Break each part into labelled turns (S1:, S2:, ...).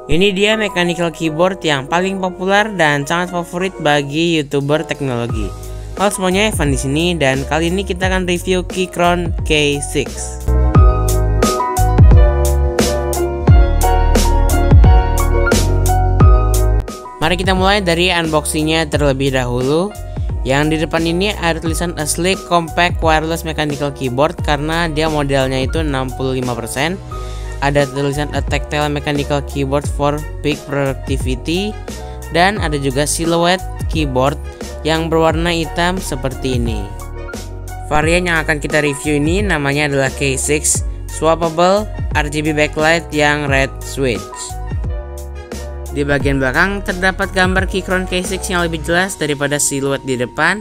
S1: Ini dia mechanical keyboard yang paling populer dan sangat favorit bagi YouTuber teknologi. Halo semuanya, Evan di sini dan kali ini kita akan review Keychron K6. Mari kita mulai dari unboxingnya terlebih dahulu. Yang di depan ini ada tulisan A Sleek Compact Wireless Mechanical Keyboard karena dia modelnya itu 65%. Ada tulisan A Tactile Mechanical Keyboard for Peak Productivity. Dan ada juga Silhouette Keyboard yang berwarna hitam seperti ini. Varian yang akan kita review ini namanya adalah K6 Swappable RGB Backlight yang red switch. Di bagian belakang terdapat gambar Keychron K6 yang lebih jelas daripada siluet di depan.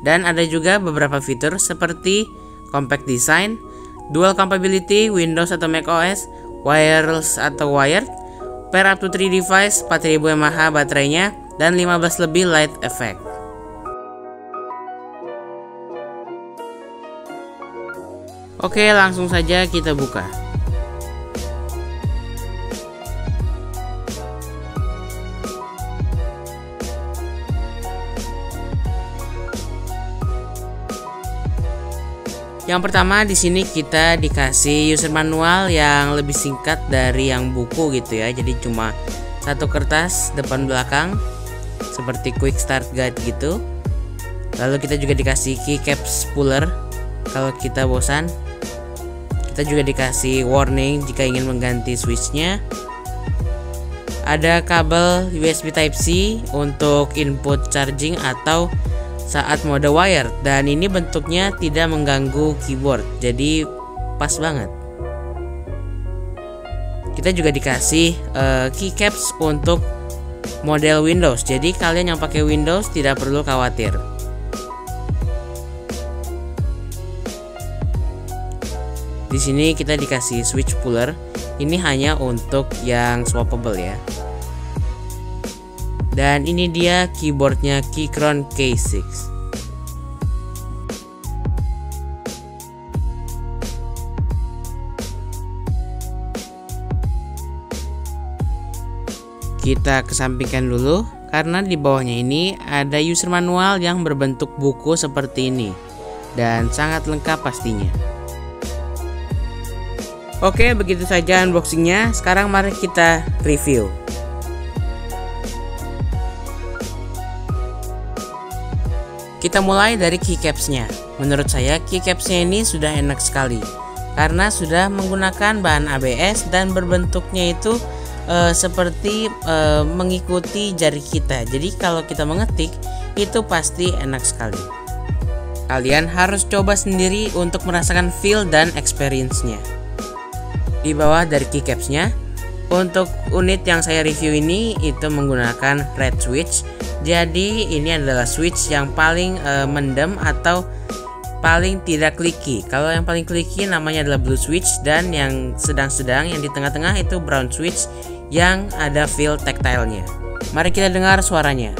S1: Dan ada juga beberapa fitur seperti compact design, dual compatibility Windows atau macOS, wireless atau wired, pair up to 3 device, 4000 mAh baterainya, dan 15 lebih light effect. Oke, langsung saja kita buka. Yang pertama di sini kita dikasih user manual yang lebih singkat dari yang buku gitu ya. Jadi cuma satu kertas depan belakang seperti quick start guide gitu. Lalu kita juga dikasih keycaps puller kalau kita bosan. Kita juga dikasih warning jika ingin mengganti switchnya. Ada kabel USB Type-C untuk input charging atau saat mode wired, dan ini bentuknya tidak mengganggu keyboard, jadi pas banget. Kita juga dikasih keycaps untuk model Windows, jadi kalian yang pakai Windows tidak perlu khawatir. Di sini kita dikasih switch puller, ini hanya untuk yang swappable ya. Dan ini dia keyboardnya Keychron K6. Kita kesampingkan dulu karena di bawahnya ini ada user manual yang berbentuk buku seperti ini dan sangat lengkap pastinya. Oke, begitu saja unboxingnya. Sekarang mari kita review. Kita mulai dari keycapsnya. Menurut saya keycapsnya ini sudah enak sekali karena sudah menggunakan bahan ABS dan berbentuknya itu seperti mengikuti jari kita. Jadi kalau kita mengetik itu pasti enak sekali. Kalian harus coba sendiri untuk merasakan feel dan experience-nya. Di bawah dari keycapsnya, untuk unit yang saya review ini itu menggunakan red switch. Jadi ini adalah switch yang paling mendem atau paling tidak clicky. Kalau yang paling clicky namanya adalah blue switch, dan yang sedang-sedang yang di tengah-tengah itu brown switch yang ada feel tactile-nya. Mari kita dengar suaranya.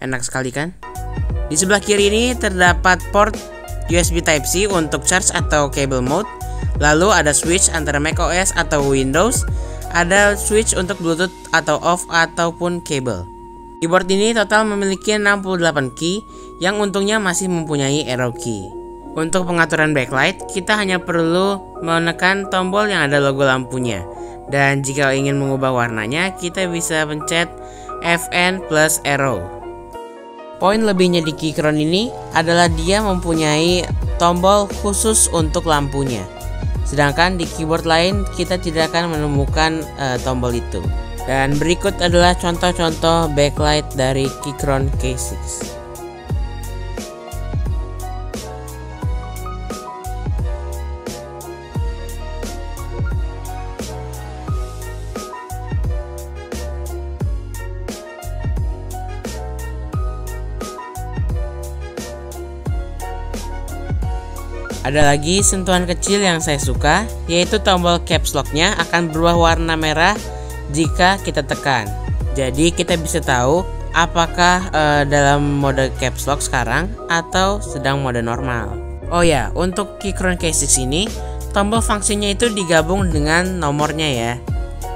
S1: Enak sekali kan? Di sebelah kiri ini terdapat port USB Type-C untuk charge atau cable mode. Lalu ada switch antara macOS atau Windows. Ada switch untuk Bluetooth atau off ataupun kabel. Keyboard ini total memiliki 68 key yang untungnya masih mempunyai arrow key. Untuk pengaturan backlight, kita hanya perlu menekan tombol yang ada logo lampunya. Dan jika ingin mengubah warnanya, kita bisa pencet FN plus arrow. Poin lebihnya di Keychron ini adalah dia mempunyai tombol khusus untuk lampunya. Sedangkan di keyboard lain kita tidak akan menemukan tombol itu. Dan berikut adalah contoh-contoh backlight dari Keychron K6. Ada lagi sentuhan kecil yang saya suka, yaitu tombol caps lock-nya akan berubah warna merah jika kita tekan. Jadi kita bisa tahu apakah dalam mode caps lock sekarang atau sedang mode normal. Oh ya, untuk Keychron K6 ini tombol fungsinya itu digabung dengan nomornya ya.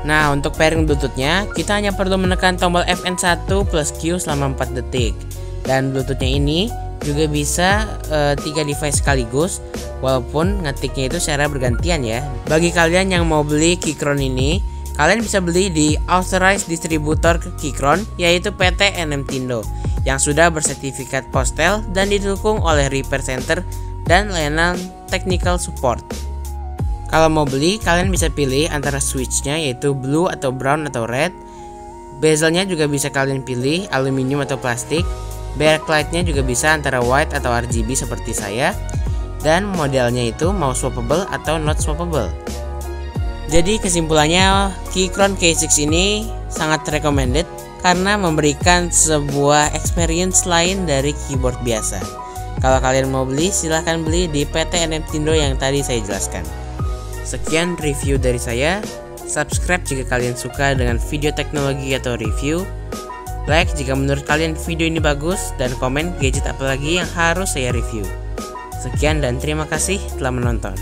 S1: Nah, untuk pairing Bluetooth-nya kita hanya perlu menekan tombol FN1 plus Q selama 4 detik. Dan Bluetooth-nya ini juga bisa 3 device sekaligus, walaupun ngetiknya itu secara bergantian ya. Bagi kalian yang mau beli Keychron ini, kalian bisa beli di authorized distributor Keychron, yaitu PT NMtindo, yang sudah bersertifikat postel dan didukung oleh repair center dan layanan technical support. Kalau mau beli, kalian bisa pilih antara switch-nya yaitu blue atau brown atau red. Bezelnya juga bisa kalian pilih aluminium atau plastik. Backlight-nya juga bisa antara white atau RGB seperti saya. Dan modelnya itu mau swappable atau not swappable. Jadi kesimpulannya, Keychron K6 ini sangat recommended karena memberikan sebuah experience lain dari keyboard biasa. Kalau kalian mau beli, silahkan beli di PT NMtindo yang tadi saya jelaskan. Sekian review dari saya. Subscribe jika kalian suka dengan video teknologi atau review. Like jika menurut kalian video ini bagus, dan komen gadget apa lagi yang harus saya review. Sekian dan terima kasih telah menonton.